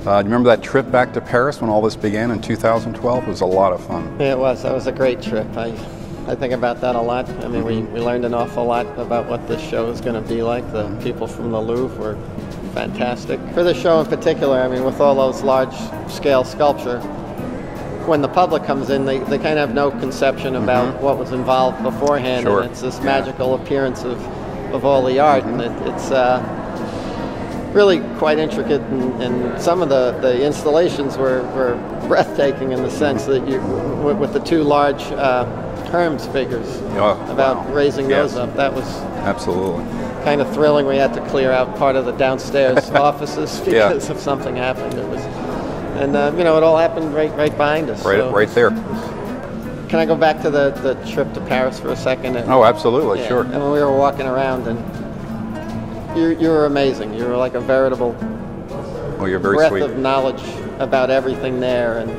Do you remember that trip back to Paris when all this began in 2012? It was a lot of fun. Yeah, it was. That was a great trip. I think about that a lot. I mean, we learned an awful lot about what this show is going to be like. The people from the Louvre were fantastic. For the show in particular, I mean, with all those large-scale sculpture, when the public comes in, they kind of have no conception about what was involved beforehand. Sure. And it's this magical appearance of all the art, and it's really quite intricate, and some of the installations were breathtaking in the sense that you, with the two large Hermes figures, raising those up, that was absolutely kind of thrilling. We had to clear out part of the downstairs offices because of something happened. It was, and you know, it all happened right behind us. Right there. Can I go back to the trip to Paris for a second? Oh, absolutely, sure. And when we were walking around, and you were amazing. You were like a veritable you're very breath sweet. of knowledge about everything there, and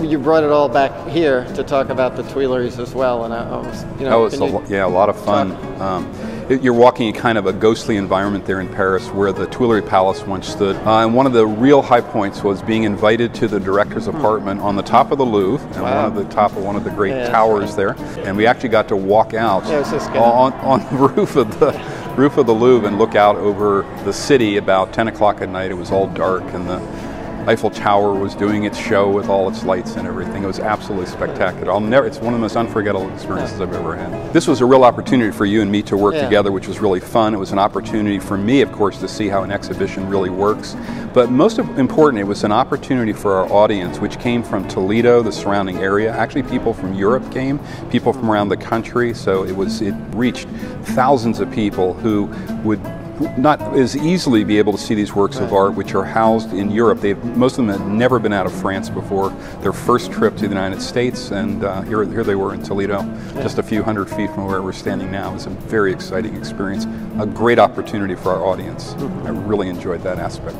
you brought it all back here to talk about the Tuileries as well. And I was, you know, it's a lot of fun. You're walking in kind of a ghostly environment there in Paris where the Tuileries Palace once stood. And one of the real high points was being invited to the director's apartment on the top of the Louvre, and on the top of one of the great towers there. And we actually got to walk out on the roof of the Louvre and look out over the city about 10 o'clock at night. It was all dark, and the Eiffel Tower was doing its show with all its lights and everything. It was absolutely spectacular. It's one of the most unforgettable experiences I've ever had. This was a real opportunity for you and me to work together, which was really fun. It was an opportunity for me, of course, to see how an exhibition really works. But most important, it was an opportunity for our audience, which came from Toledo, the surrounding area. Actually, people from Europe came, people from around the country. So it reached thousands of people who would not as easily be able to see these works of art, which are housed in Europe. Most of them had never been out of France before. Their first trip to the United States, and here they were in Toledo, just a few hundred feet from where we're standing now. It was a very exciting experience, a great opportunity for our audience. I really enjoyed that aspect.